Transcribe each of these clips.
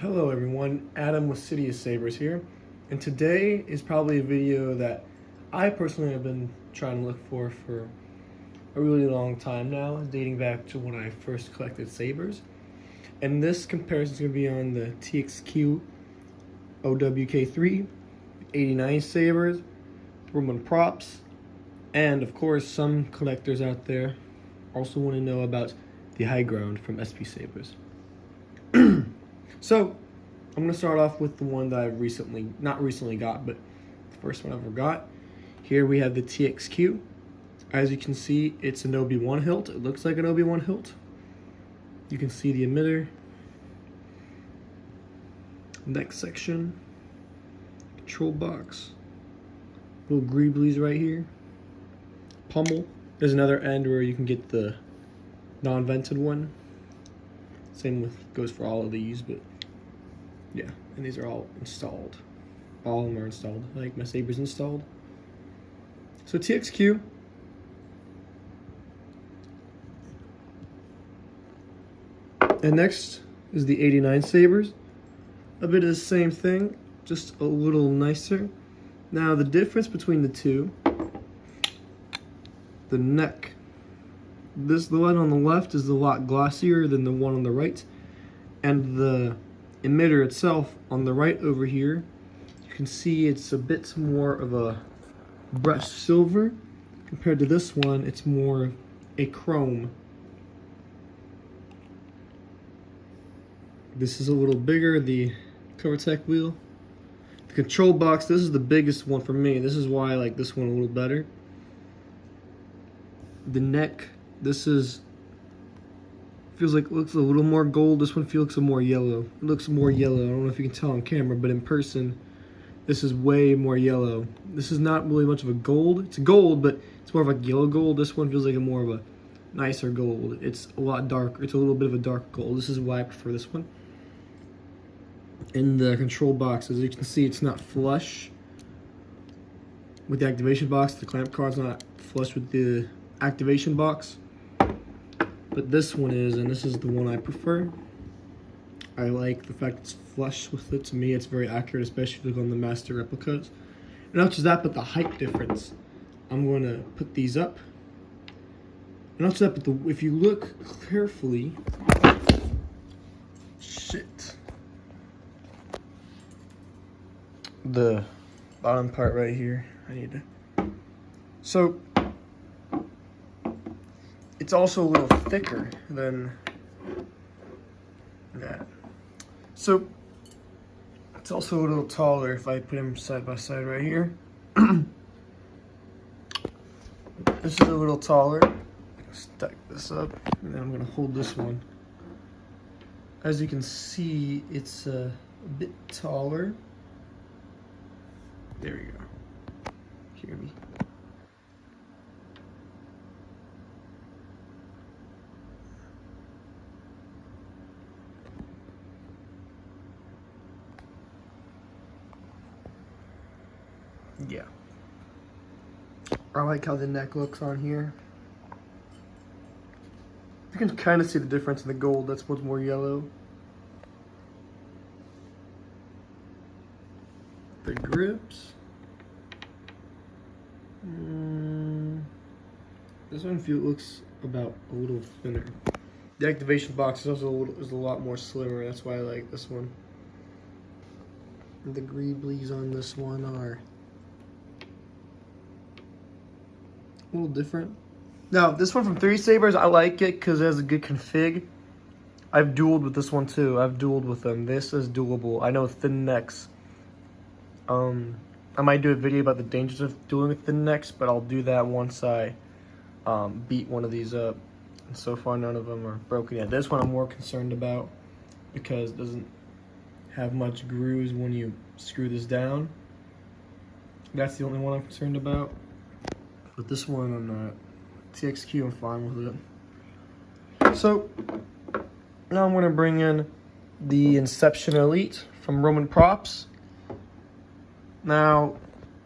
Hello everyone, Adam with SPSabers here, and today is probably a video that I personally have been trying to look for a really long time now, dating back to when I first collected sabers. And this comparison is going to be on the TXQ OWK3, 89sabers, Roman props, and of course some collectors out there also want to know about the high ground from SPSabers. So, I'm going to start off with the one that I've not recently got, but the first one I ever got. Here we have the TXQ. As you can see, it's an Obi-Wan hilt. It looks like an Obi-Wan hilt. You can see the emitter. Next section. Control box. Little greeblies right here. Pummel. There's another end where you can get the non-vented one. Same goes for all of these, but yeah, and these are all installed. All of them are installed, like my saber's installed. So TXQ. And next is the 89sabers. A bit of the same thing, just a little nicer. Now the difference between the two, the neck. The one on the left is a lot glossier than the one on the right, and the emitter itself on the right over here, you can see it's a bit more of a brushed silver. Compared to this one, it's more a chrome. This is a little bigger, the CoverTech wheel. The control box, this is the biggest one for me. This is why I like this one a little better. The neck, this feels like it looks a little more gold. This one feels more yellow. It looks more yellow. I don't know if you can tell on camera, but in person, this is way more yellow. This is not really much of a gold. It's gold, but it's more of a yellow gold. This one feels like a more of a nicer gold. It's a lot darker. It's a little bit of a dark gold. This is why I prefer this one. In the control box, as you can see, it's not flush with the activation box. The clamp card's not flush with the activation box. But this one is, and this is the one I prefer. I like the fact it's flush with it. To me, it's very accurate, especially if you look on the master replicas. And not just that, but the height difference. I'm going to put these up. And not just that, but if you look carefully, the bottom part right here, so it's also a little thicker than that. So it's also a little taller if I put them side by side right here. This is a little taller. I'm gonna stack this up, and then I'm gonna hold this one. As you can see, it's a bit taller. There you go. Hear me. Yeah. I like how the neck looks on here. You can kind of see the difference in the gold. That's what's more yellow. The grips. This one looks about a little thinner. The activation box is also a lot more slimmer. That's why I like this one. The greeblies on this one are a little different. Now, this one from 3Sabers, I like it because it has a good config. I've dueled with this one too. I've dueled with them. This is duelable. I know thin necks. I might do a video about the dangers of dueling with thin necks, but I'll do that once I beat one of these up. And so far, none of them are broken yet. This one I'm more concerned about because it doesn't have much grooves when you screw this down. That's the only one I'm concerned about. But this one I'm not. TXQ, I'm fine with it. So now I'm going to bring in the Inception Elite from Roman Props. Now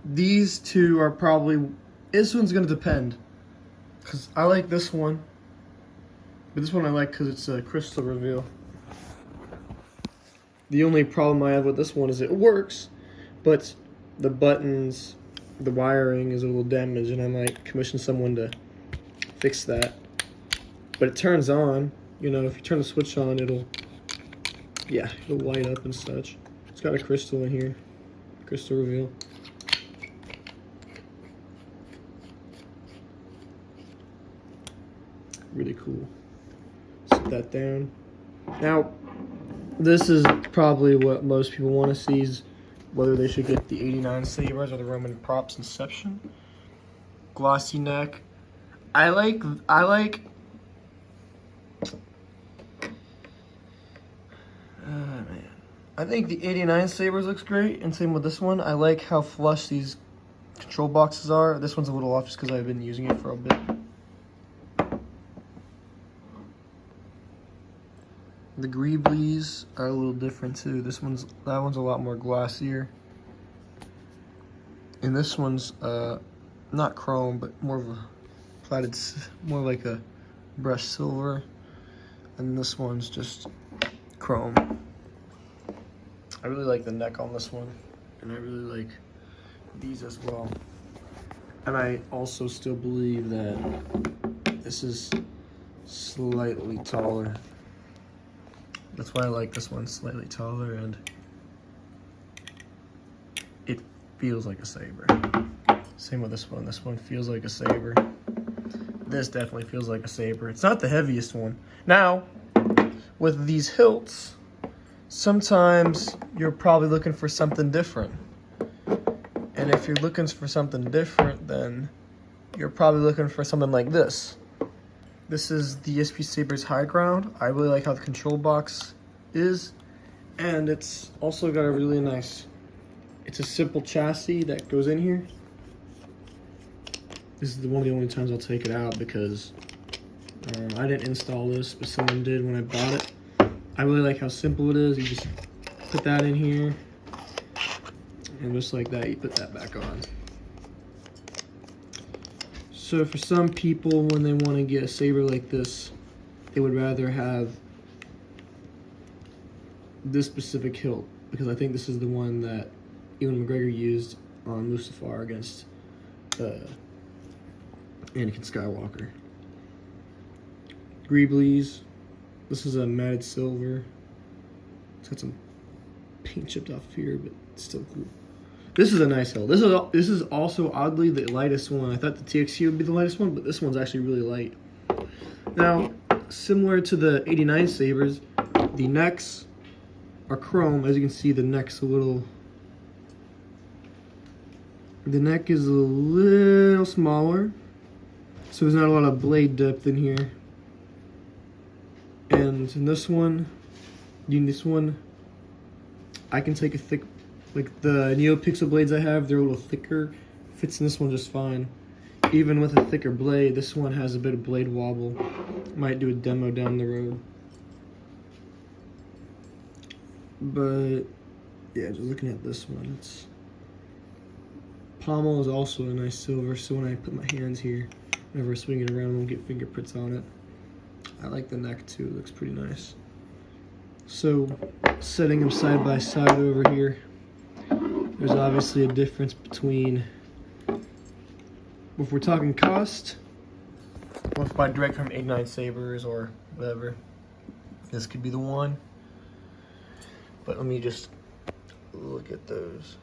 these two are probably, this one's going to depend because I like this one, but this one I like because it's a crystal reveal. The only problem I have with this one is it works, but the buttons, the wiring is a little damaged, and I might commission someone to fix that. But it turns on, you know, if you turn the switch on, it'll light up and such. It's got a crystal in here, crystal reveal. Really cool. Set that down. Now, this is probably what most people want to see, is whether they should get the 89sabers or the Roman Props Inception. Glossy neck. I like oh man. I think the 89sabers looks great, and same with this one. I like how flush these control boxes are. This one's a little off just because I've been using it for a bit. The greeblies are a little different too. That one's a lot more glossier. And this one's not chrome, but more of a plated, more like a brushed silver. And this one's just chrome. I really like the neck on this one, and I really like these as well. And I also still believe that this is slightly taller. That's why I like this one slightly taller, and it feels like a saber. Same with this one. This one feels like a saber. This definitely feels like a saber. It's not the heaviest one. Now, with these hilts, sometimes you're probably looking for something different. And if you're looking for something different, then you're probably looking for something like this. This is the SPSabers High Ground. I really like how the control box is, and it's also got a really nice, it's a simple chassis that goes in here. This is one of the only times I'll take it out because I didn't install this, but someone did when I bought it. I really like how simple it is. You just put that in here, and just like that, you put that back on. So for some people, when they want to get a saber like this, they would rather have this specific hilt, because I think this is the one that Ewan McGregor used on Mustafar against Anakin Skywalker. Greeblies. This is a matted silver. It's got some paint chipped off here, but it's still cool. This is a nice hilt. This is also oddly the lightest one. I thought the TXQ would be the lightest one, but this one's actually really light. Now, similar to the 89sabers, the necks are chrome. As you can see, the neck is a little smaller, so there's not a lot of blade depth in here. And in this one, I can take a thick, like the NeoPixel blades I have, they're a little thicker. Fits in this one just fine. Even with a thicker blade, this one has a bit of blade wobble. Might do a demo down the road. But yeah, just looking at this one, it's pommel is also a nice silver, so when I put my hands here, whenever I swing it around, I won't get fingerprints on it. I like the neck too, it looks pretty nice. So, setting them side by side over here, there's obviously a difference between, if we're talking cost, well, if I buy direct from 89sabers or whatever, this could be the one. But let me just look at those.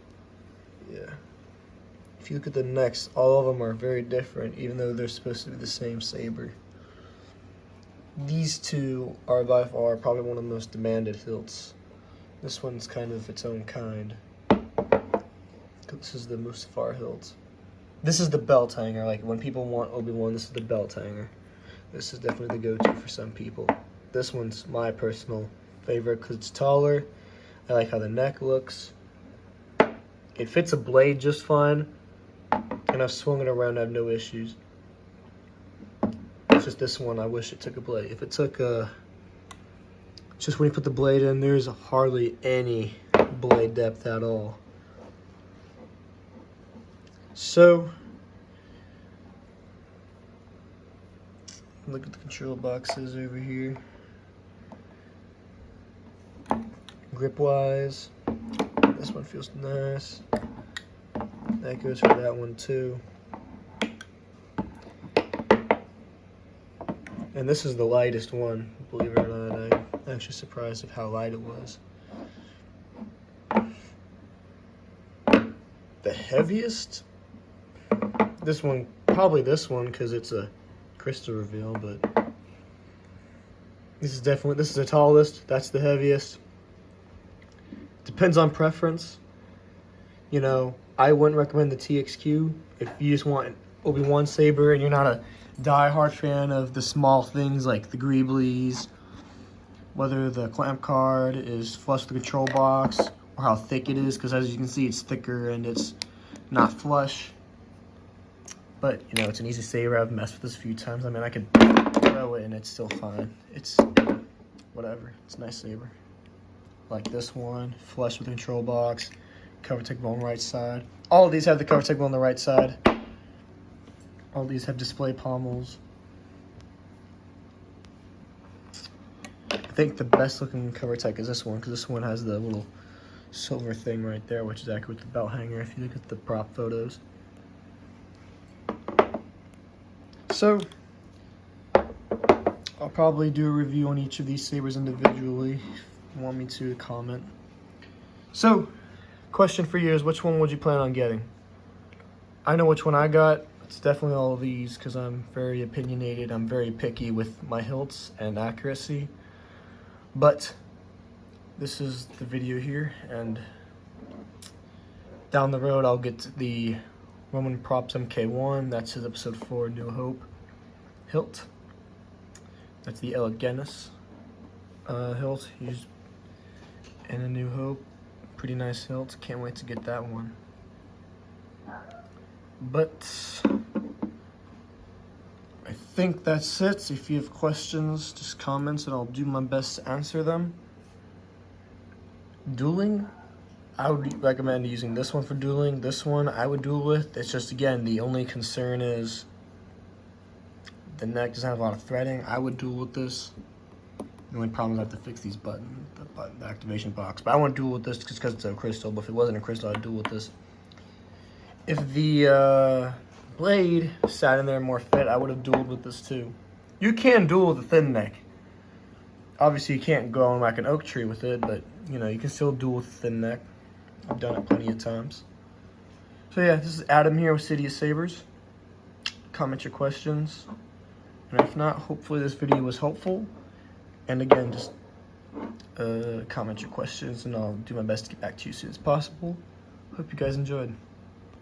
Yeah. If you look at the necks, all of them are very different, even though they're supposed to be the same saber. These two are by far probably one of the most demanded hilts. This one's kind of its own kind. This is the Mustafar hilt. This is the belt hanger. Like when people want Obi-Wan, this is the belt hanger. This is definitely the go-to for some people. This one's my personal favorite because it's taller. I like how the neck looks. It fits a blade just fine, and I've swung it around, I have no issues. It's just this one, I wish it took a blade. If it took just when you put the blade in, there's hardly any blade depth at all. So, look at the control boxes over here. grip-wise. This one feels nice. That goes for that one too. And this is the lightest one, believe it or not. I'm actually surprised of how light it was. The heaviest? This one, probably this one, because it's a crystal reveal, but this is the tallest, that's the heaviest. Depends on preference. You know, I wouldn't recommend the TXQ if you just want an Obi-Wan saber and you're not a die-hard fan of the small things like the greeblies, whether the clamp card is flush with the control box, or how thick it is, because as you can see it's thicker and it's not flush. But you know, it's an easy saber. I've messed with this a few times. I mean, I could throw it and it's still fine. It's whatever. It's a nice saber. Like this one, flush with the control box, cover technical on the right side. All of these have the cover technical on the right side. All these have display pommels. I think the best looking cover tech is this one, because this one has the little silver thing right there, which is accurate with the belt hanger if you look at the prop photos. So, I'll probably do a review on each of these sabers individually if you want me to comment. So, question for you is, which one would you plan on getting? I know which one I got. It's definitely all of these because I'm very opinionated. I'm very picky with my hilts and accuracy. But this is the video here, and down the road I'll get the Roman Props MK1. That's his episode 4 New Hope hilt. That's the Eleganus hilt used in A New Hope. Pretty nice hilt. Can't wait to get that one. But I think that's it. If you have questions, just comments and I'll do my best to answer them. Dueling, I would recommend using this one for dueling. This one I would duel with. It's just, again, the only concern is the neck doesn't have a lot of threading. I would duel with this. The only problem is I have to fix these buttons, the activation box. But I want to duel with this just because it's a crystal. But if it wasn't a crystal, I'd duel with this. If the blade sat in there more fit, I would have dueled with this too. You can duel with a thin neck. Obviously, you can't go on like an oak tree with it, but you know, you can still duel with a thin neck. I've done it plenty of times. So yeah, this is Adam here with SPSabers. Comment your questions. And if not, hopefully this video was helpful. And again, just comment your questions and I'll do my best to get back to you as soon as possible. Hope you guys enjoyed.